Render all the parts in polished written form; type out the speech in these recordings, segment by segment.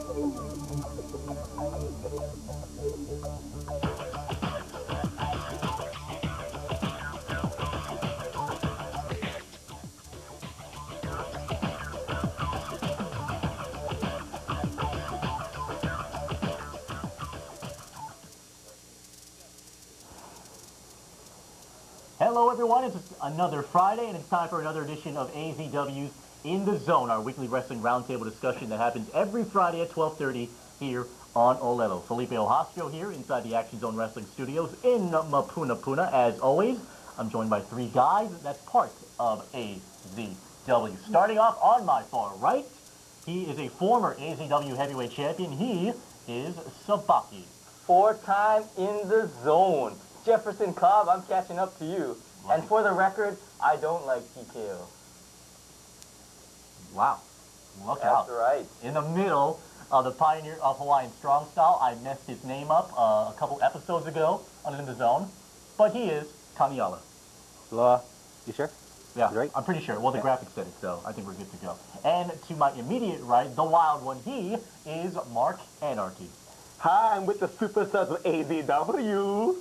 Hello everyone, it's another Friday and it's time for another edition of AZW's In the Zone, our weekly wrestling roundtable discussion that happens every Friday at 12:30 here on Olelo. Felipe Ojastro here inside the Action Zone Wrestling Studios in Mapuna Puna. As always, I'm joined by three guys that's part of AZW. Starting off on my far right, he is a former AZW heavyweight champion. He is Sabaki. Four-time In the Zone. Jefferson Cobb, I'm catching up to you. And for the record, I don't like TKO. Wow. Look out. That's right. In the middle of the pioneer of Hawaiian Strong Style, I messed his name up a couple episodes ago on In the Zone. But he is Kaniala. Hello. You sure? Yeah, Right? I'm pretty sure. Well, the graphics said it, so I think we're good to go. And to my immediate right, the wild one, he is Mark Anarchy. Hi, I'm with the superstars of AZW.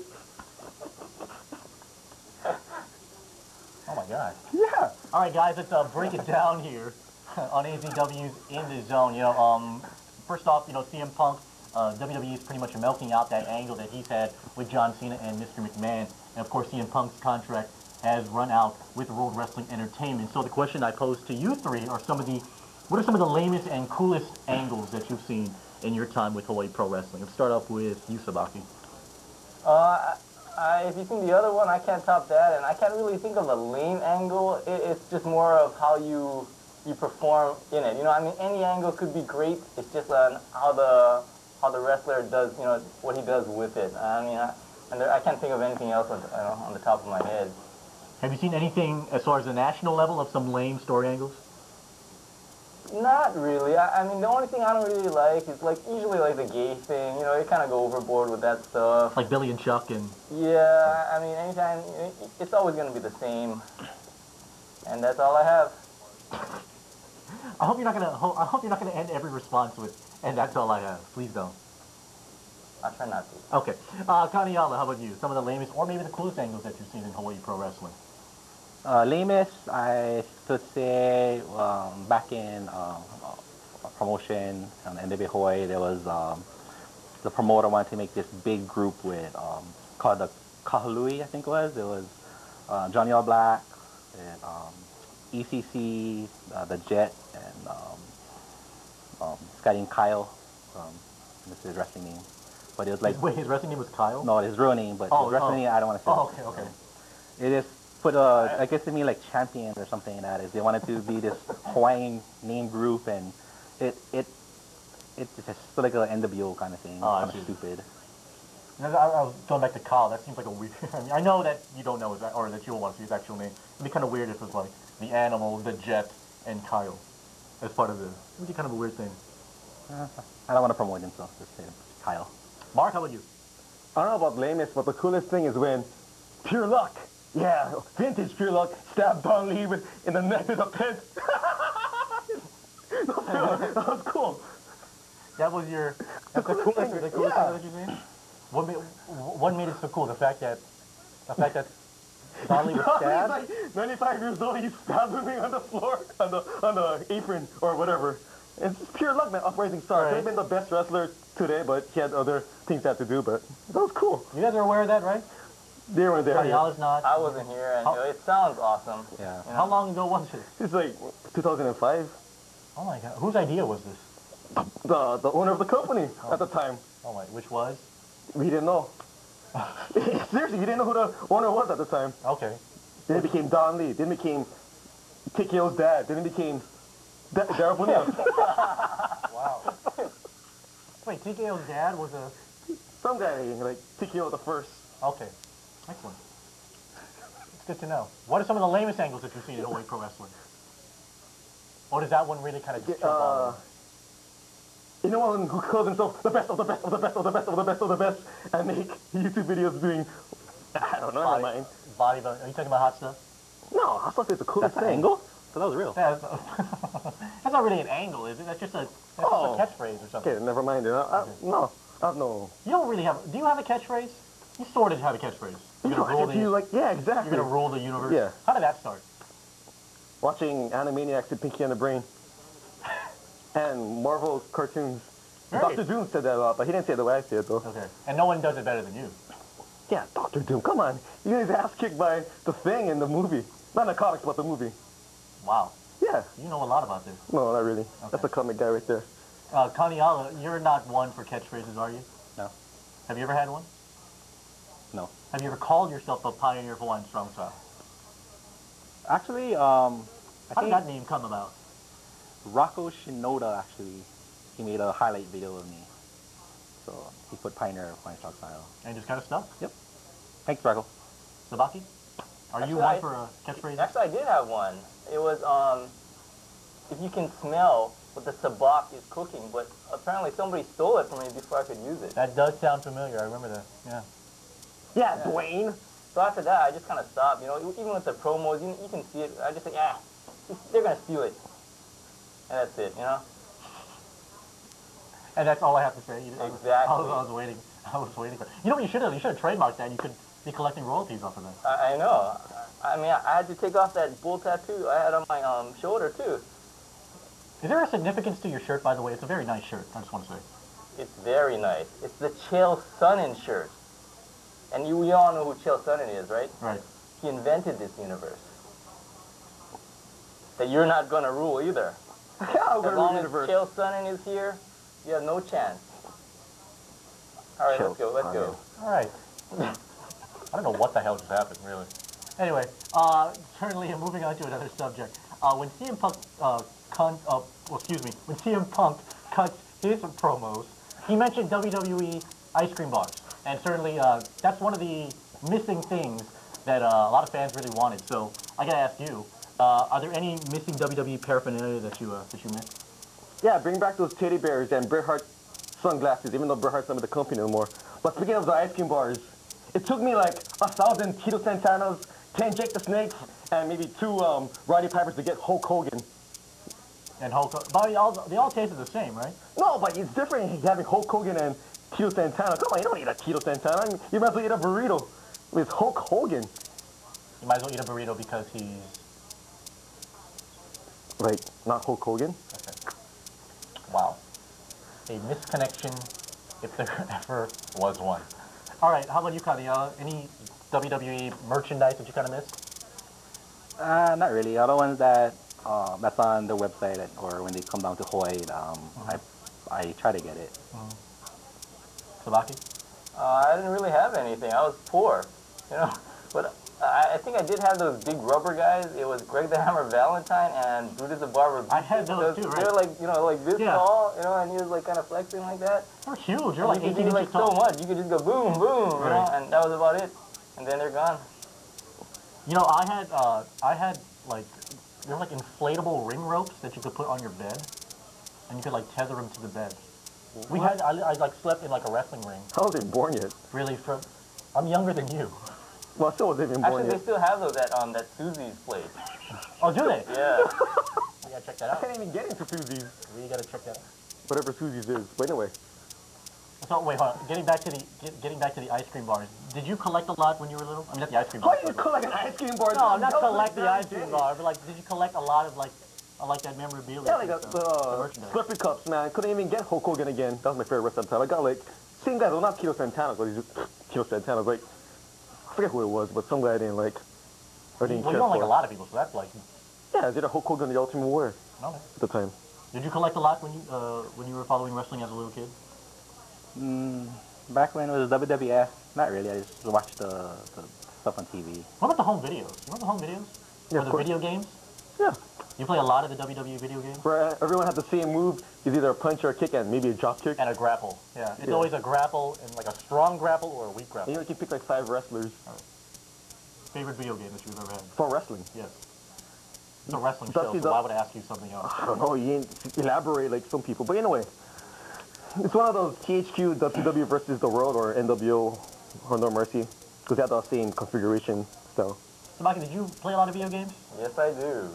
Oh my God. Yeah. All right, guys, let's break it down here on AZW's In the Zone. You know, first off, you know, CM Punk, WWE is pretty much milking out that angle that he's had with John Cena and Mr. McMahon. And of course, CM Punk's contract has run out with World Wrestling Entertainment. So the question I pose to you three are what are some of the lamest and coolest angles that you've seen in your time with Hawaii Pro Wrestling? Let's start off with you, Sabaki. If you think the other one, I can't top that, and I can't really think of a lame angle. It's just more of how you perform in it. You know, I mean, any angle could be great. It's just how the wrestler does, you know, what he does with it. I mean, I can't think of anything else on the top of my head. Have you seen anything as far as the national level of some lame story angles? Not really. I mean, the only thing I don't really like is, like, usually, like, the gay thing. You know, they kind of go overboard with that stuff. Like Billy and Chuck and... Yeah, I mean, anytime, it's always going to be the same. And that's all I have. I hope you're not gonna end every response with, and that's all I have. Please don't. I'll try not to. Okay. Kaniala, how about you? Some of the lamest, or maybe the coolest angles that you've seen in Hawaii Pro Wrestling? Lamest, I should say, back in promotion on NWA Hawaii, there was the promoter wanted to make this big group with called the Kahalui, I think it was. It was Johnny All Black, and ECC, the Jet, and Scotty and Kyle. This is his wrestling name. But it was like... Wait, his wrestling name was Kyle? No, his real name, but his wrestling name, I don't want to say. Oh, okay, okay. It just put I guess it mean like champions or something like that. Is they wanted to be this Hawaiian name group, and it just like an NWO kind of thing. Oh, kind of stupid. I was going back to Kyle. That seems like a weird... I mean, I know that you don't know his, or that you don't want to see his actual name. It'd be kind of weird if it was like the Animal, the Jet, and Kyle as part of the... It would be kind of a weird thing. I don't want to promote him, so just say Kyle. Mark, how about you? I don't know about lamest, but the coolest thing is when Pure Luck, yeah, vintage Pure Luck, stabbed Don Lee in the neck with a pin. That was cool. That was your... That's the coolest thing that you've seen? What made it so cool? The fact that Don Lee was stabbed? He's like 95 years old, he's stabbed me on the floor, on the apron, or whatever. It's Pure Luck, man. Uprising Star. Could have been the best wrestler today, but he had other things he had to do, but that was cool. You guys are aware of that, right? They weren't there. Kaniala's not. I wasn't here, and it sounds awesome. Yeah. You know? How long ago was it? It's like 2005. Oh my God. Whose idea was this? The owner of the company at the time. Oh my, which was? We didn't know. Seriously, he didn't know who the owner was at the time. Okay. Then it became Don Lee. Then it became TKO's dad. Then it became Daryl Bonilla. Wow. Wait, TKO's dad was a... Some guy, like TKO the first. Okay. Excellent. It's good to know. What are some of the lamest angles that you've seen in Hawaii Pro Wrestling? Or does that one really kind of just jump on? Anyone who calls himself the best of the best of the best of the best of the best of the best and make YouTube videos doing, I don't know, never mind. Are you talking about hot stuff? No, hot stuff is the coolest That's thing. an angle? So that was real. That's, that's not really an angle, is it? That's just a catchphrase or something. Okay, never mind. No, no. You don't really have. Do you have a catchphrase? You sort of have a catchphrase. You're gonna rule the. Yeah, exactly. You're gonna rule the universe. Yeah. How did that start? Watching Animaniacs and Pinky and the Brain, and Marvel cartoons. Right. Dr. Doom said that a lot, but he didn't say it the way I say it though. Okay. And no one does it better than you. Yeah, Dr. Doom. Come on, you guys ass kicked by the Thing in the movie, not in the comics, but the movie. Wow. Yeah. You know a lot about this. No, not really. Okay. That's a comic guy right there. Kaniala, you're not one for catchphrases, are you? No. Have you ever had one? No. Have you ever called yourself a pioneer of Hawaiian strong style? Actually, How did that name come about? Rocco Shinoda, actually, he made a highlight video of me. So he put Pioneer of Hawaiian Strong Style. And just kind of stuck? Yep. Thanks, Rocco. Sabaki? Are you one for a catchphrase? Actually, I did have one. It was, if you can smell what the sabak is cooking, but apparently somebody stole it from me before I could use it. That does sound familiar. I remember that. Yeah. Yeah, Dwayne. So after that, I just kind of stopped. You know, even with the promos, you can see it. I just think, they're going to steal it. And that's it, you know? And that's all I have to say. Exactly. I was waiting. I was waiting for it. You know what you should have? You should have trademarked that. You could be collecting royalties off of that. I know. I mean, I had to take off that bull tattoo I had on my shoulder, too. Is there a significance to your shirt, by the way? It's a very nice shirt, I just want to say. It's very nice. It's the Chael Sonnen shirt. And we all know who Chael Sonnen is, right? Right. He invented this universe. That you're not going to rule either. Yeah, As long as Chael Sonnen is here, you have no chance. All right, let's go, let's go. All right. I don't know what the hell just happened, really. Anyway, currently moving on to another subject. When CM Punk, when CM Punk cuts his promos, he mentioned WWE ice cream bars, and certainly that's one of the missing things that a lot of fans really wanted. So I gotta ask you, are there any missing WWE paraphernalia that you missed? Yeah, bring back those teddy bears and Bret Hart sunglasses, even though Bret Hart's not with the company anymore. But speaking of the ice cream bars, it took me like 1,000 Tito Santanas, 10 Jake the Snakes, and maybe 2 Roddy Pipers to get Hulk Hogan. And Hulk, but they all tasted the same, right? No, but it's different having Hulk Hogan and Tito Santana. Come on, you don't eat a Tito Santana. I mean, you might as well eat a burrito with Hulk Hogan. You might as well eat a burrito because he's... Like, not Hulk Hogan? Okay. Wow. A misconnection, if there ever was one. All right, how about you, Kaniala? Any WWE merchandise that you kind of missed? Not really. Other ones that that's on the website or when they come down to Hawaii, I try to get it. Sabaki? I didn't really have anything. I was poor, you know. But I think I did have those big rubber guys. It was Greg the Hammer Valentine and Brutus the Barber. I had those too, right? They were like, you know, like this tall, you know, and he was like kind of flexing like that. They're huge. You're like 18 inches like tall. so much. You could just go boom, boom, you know, and that was about it. And then they're gone. You know, I had like, there were like inflatable ring ropes that you could put on your bed, and you could like tether them to the bed. We had, I like slept in like a wrestling ring. I wasn't born yet. Really, I'm younger than you. Well, I still wasn't even born Actually, yet. they still have those at that Susie's place. Oh, do they? Yeah. You gotta check that I out. can't even get into Susie's. You gotta check that out. Whatever Susie's is. But anyway. So wait, hold on. Getting back to the ice cream bars. Did you collect a lot when you were little? I mean, not the ice cream How bars. do you collect an ice cream bar? No, not collect the ice cream bar, but like, did you collect a lot of like that memorabilia? Yeah, like the merchandise. Slurpee cups, man. Couldn't even get Hulk Hogan again. That was my favorite wrestler at the time. I got like, same guys, well not Tito Santana, but he's just Tito Santana. Like, I forget who it was, but some guy I didn't like. Or didn't Well, care you don't like for. a lot of people, so that's like... Yeah, I did a Hulk Hogan the Ultimate Warrior Okay. at the time. Did you collect a lot when you were following wrestling as a little kid? Back when it was WWF, not really. I just watched the stuff on TV. What about the home videos? You remember the home videos? Yeah, Or of the course. video games? Yeah. You play a lot of the WWE video games? Where everyone had the same move. It's either a punch or a kick and maybe a drop kick. And a grapple. Yeah. It's Yeah. always a grapple, and like a strong grapple or a weak grapple. And you can pick like 5 wrestlers Favorite video game that you've ever had? for wrestling. Yes. It's a wrestling That's show, the- so why would I ask you something else? I don't know, you ain't elaborate like some people. But anyway, it's one of those THQ, WCW versus the World, or NWO, or No Mercy, because they have the same configuration. So, Sabaki, did you play a lot of video games? Yes, I do.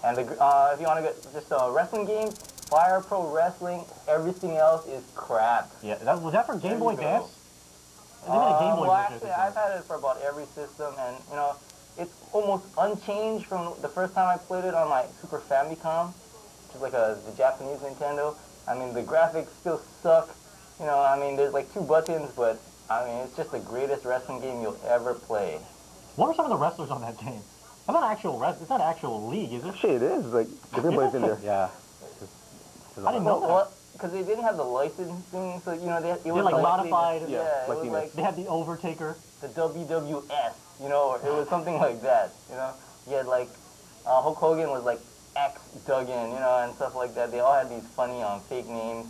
And if you want to get just wrestling games, Fire Pro Wrestling, everything else is crap. Yeah, was that for Game Boy you go. Advance? They made a Game Boy Well, version, actually, I I've had it for about every system, and you know, it's almost unchanged from the first time I played it on my Super Famicom, which is like the Japanese Nintendo. I mean, the graphics still suck. You know, I mean, there's like 2 buttons, but I mean, it's just the greatest wrestling game you'll ever play. What are some of the wrestlers on that game? It's not actual it's not an actual league, is it? Shit, it is. Like, everybody's in there. Yeah. I didn't know that. Well, because they didn't have the licensing, so you know, it was like modified. Yeah, it like was the- like They had the Overtaker. the WWS, you know, it was something like that, you know. You had like Hulk Hogan was like X Duggan, you know, and stuff like that. They all had these funny fake names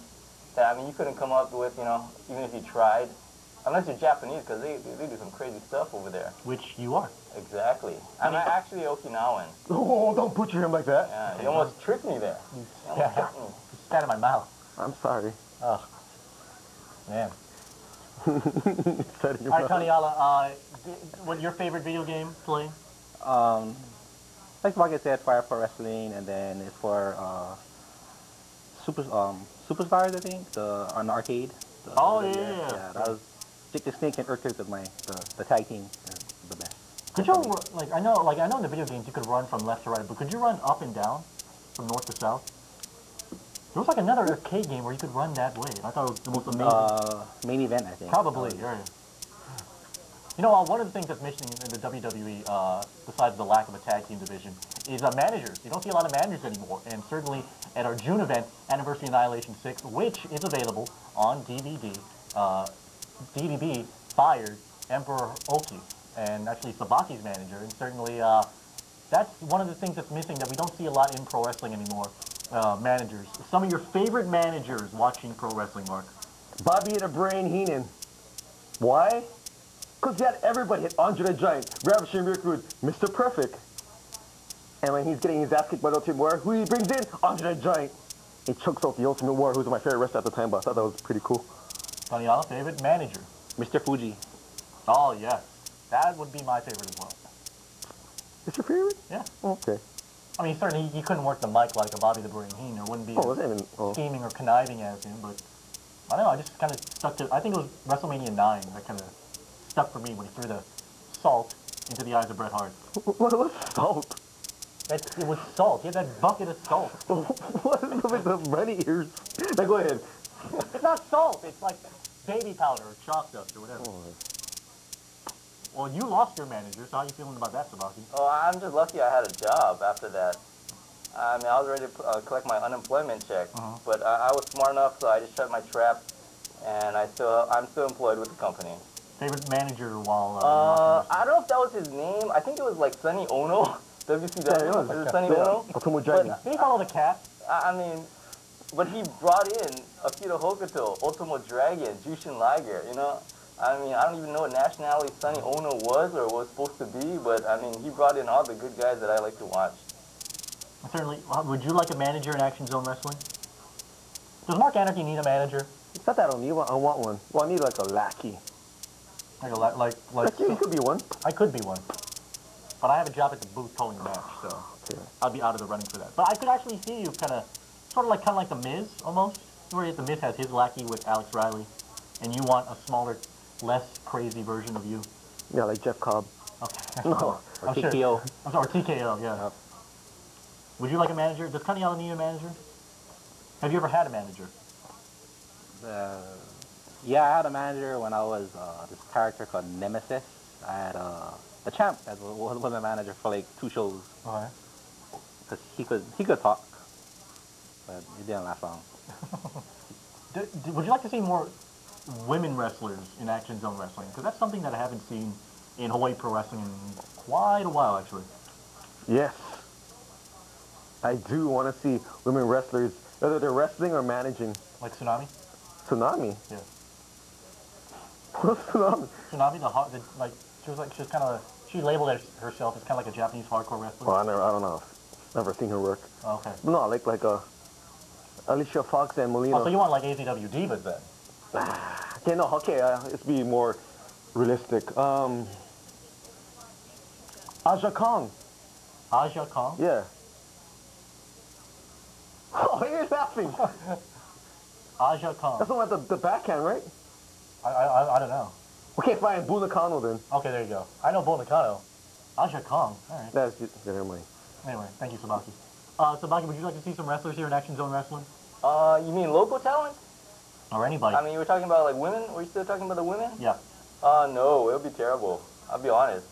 that, I mean, you couldn't come up with, you know, even if you tried. Unless you're Japanese, because they do some crazy stuff over there. Which you are. Exactly. I'm actually Okinawan. Oh, don't butcher him like that. Yeah, you almost tricked me there. You almost tricked me. Spat in my mouth. I'm sorry. Oh, man. Said in your All right, mouth. Kaniala, what's your favorite video game to play? Like Sabaki said, Fire for Wrestling, and then it's for Superstars, I think, on the arcade. Yeah, that was Jake the Snake and Urquhart was the tag team, the best. Could you, I know in the video games you could run from left to right, but could you run up and down from north to south? There was like another arcade game where you could run that way. I thought it was the most amazing. Main event, I think. Probably, yeah. You know, one of the things that's missing in the WWE, besides the lack of a tag team division, is managers. You don't see a lot of managers anymore. And certainly at our June event, Anniversary Annihilation 6, which is available on DVD, DDB fired Emperor Oki, and actually Sabaki's manager. And certainly that's one of the things that's missing that we don't see a lot in pro wrestling anymore. Managers. Some of your favorite managers watching pro wrestling, Mark? Bobby the Brain Heenan. Why? Because he had everybody hit Andre the Giant, Ravishing Recruit, Mr. Perfect. And when he's getting his ass kicked by the Ultimate Warrior, who he brings in? Andre the Giant. He chokes out the Ultimate Warrior, who's my favorite wrestler at the time, but I thought that was pretty cool. Kaniala, favorite manager? Mr. Fuji. Oh, yes. That would be my favorite as well. Is your favorite? Yeah. Okay. I mean, certainly he couldn't work the mic like a Bobby the Brain Heenan, or wouldn't be Oh, was that even... Oh. scheming or conniving as him, but I don't know, I just kind of stuck to, I think it was WrestleMania 9 that kind of stuck for me when he threw the salt into the eyes of Bret Hart. What's salt? It was salt. He had that bucket of salt. What is with the bunny ears? Now go ahead. It's not salt. It's like baby powder or chalk dust or whatever. Oh. Well, you lost your manager, so how are you feeling about that, Sabaki? Oh, I'm just lucky I had a job after that. I mean, I was ready to collect my unemployment check, but I was smart enough, so I just shut my trap, and I'm still employed with the company. Favorite manager while... I don't know if that was his name. I think it was like Sonny Ono, WCW. Yeah, Is it Sonny Ono? Otomo Dragon. Did he follow the cat? I mean, but he brought in Akira Hokuto, Ultimo Dragon, Jushin Liger, you know? I mean, I don't even know what nationality Sonny Ono was or was supposed to be, but I mean, he brought in all the good guys that I like to watch. Certainly. Would you like a manager in Action Zone Wrestling? Does Mark Anarchy need a manager? It's not that I don't need one. I want one. Well, I need like a lackey. Like You could be one. I could be one. But I have a job at the booth calling the match, so Yeah. I'll be out of the running for that. But I could actually see you kind of like the Miz, almost. Where the Miz has his lackey with Alex Riley, and you want a smaller, less crazy version of you. Yeah, like Jeff Cobb. Okay. No. Or I'm sure. TKO. I'm sorry, TKO, yeah. Yep. Would you like a manager? Does Kaniala need a manager? Have you ever had a manager? Yeah, I had a manager when I was this character called Nemesis. I had the champ that was my manager for like 2 shows. Okay. Because he could talk, but it didn't last long. Would you like to see more women wrestlers in Action Zone Wrestling? Because that's something that I haven't seen in Hawaii Pro Wrestling in quite a while, actually. Yes. I do want to see women wrestlers, whether they're wrestling or managing. Like Tsunami? Tsunami? Yeah. What's Tsunami? Tsunami, she labeled herself as kind of like a Japanese hardcore wrestler. Well, I don't know. Never seen her work. Oh, okay. No, like Alicia Fox and Molina. Oh, so you want like AZW Divas then? Okay, no, okay, let's be more realistic. Aja Kong. Aja Kong? Yeah. Oh, you're laughing. Aja Kong. That's the one with the backhand, right? I don't know. Okay, fine. Bull Nakano then. Okay, there you go. I know Bull Nakano. Aja Kong. All right. That's never mind. Anyway, thank you, Sabaki. Sabaki, would you like to see some wrestlers here in Action Zone Wrestling? You mean local talent? Or anybody? I mean, you were talking about like women. Were you still talking about the women? Yeah. No, it'll be terrible. I'll be honest.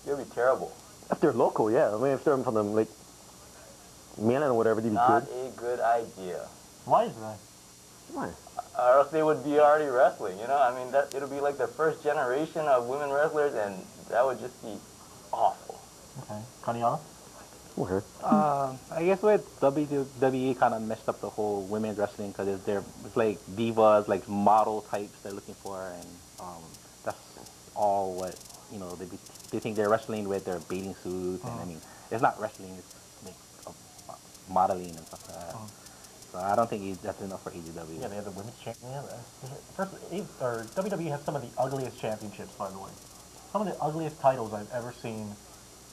It'll be terrible. If they're local, yeah. I mean, if they're from them, like, mainland or whatever, they'd be Not good. a good idea. Why is that? Why? Or else they would be already wrestling, you know? I mean, it'll be like the first generation of women wrestlers, and that would just be awful. Okay. Kaniala? Okay. I guess with WWE kind of messed up the whole women's wrestling because it's like divas, like model types they're looking for, and that's all what they think they're wrestling with their bathing suits, and I mean it's not wrestling, it's like modeling and stuff like that. So I don't think that's enough for AZW. Yeah, they have the women's champion. First, WWE has some of the ugliest championships, by the way. Some of the ugliest titles I've ever seen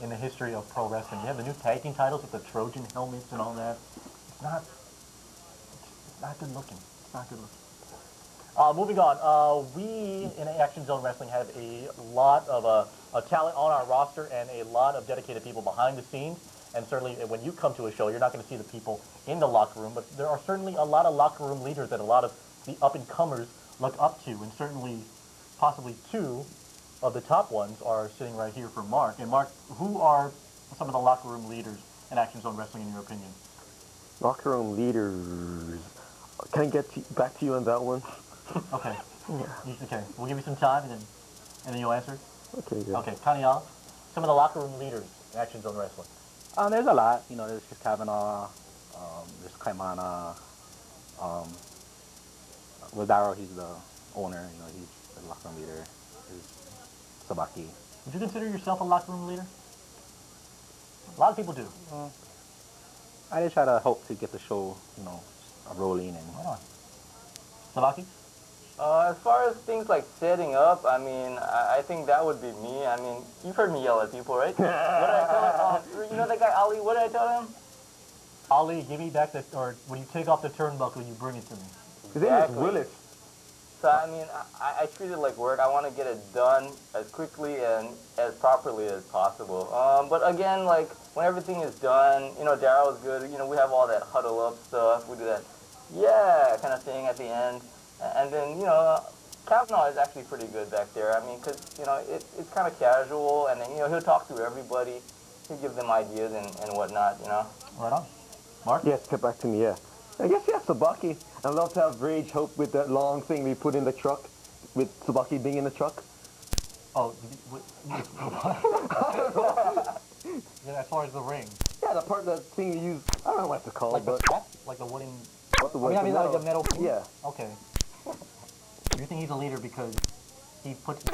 in the history of pro wrestling. They have the new tag team titles with the Trojan helmets and all that. It's not good looking. It's not good looking. Moving on, we in Action Zone Wrestling have a lot of talent on our roster and a lot of dedicated people behind the scenes. And certainly when you come to a show, you're not going to see the people in the locker room, but there are certainly a lot of locker room leaders that a lot of the up-and-comers look up to, and certainly possibly two of the top ones are sitting right here for Mark. And Mark, who are some of the locker room leaders in Action Zone Wrestling in your opinion? Locker room leaders. Can I get back to you on that one? Okay. Okay. We'll give you some time, and then you'll answer. Okay, good. Okay, Kaniala, some of the locker room leaders in Action Zone Wrestling. There's a lot. There's just Kavanaugh, there's Kaimana. With Darrow, he's the owner. He's the locker room leader. There's Sabaki. Would you consider yourself a locker room leader? A lot of people do. I just try to hope to get the show, rolling and. Right on. Sabaki? As far as things like setting up, I mean, I think that would be me. I mean, you've heard me yell at people, right? What did I tell him? You know that guy Ali? What did I tell him? Ali, give me back or when you take off the turnbuckle, you bring it to me. His name is Willis. So, I mean, I treat it like work. I want to get it done as quickly and as properly as possible. But again, like, when everything is done, Darryl's good. We have all that huddle up stuff. We do that, yeah, kind of thing at the end. And then, Kavanaugh is actually pretty good back there. I mean, because, it's kind of casual, and then, he'll talk to everybody. He'll give them ideas and whatnot, Right on. Mark? Yes, get back to me, yeah. I guess, yeah, Sabaki. I'd love to have Rage Hope with that long thing we put in the truck, with Sabaki being in the truck. Oh, yeah, as far as the ring. Yeah, the part, that thing you use, I don't know what it's called, Like the but... strap? Like the wooden... What the I mean, like a metal... Yeah. Okay. You think he's a leader because he puts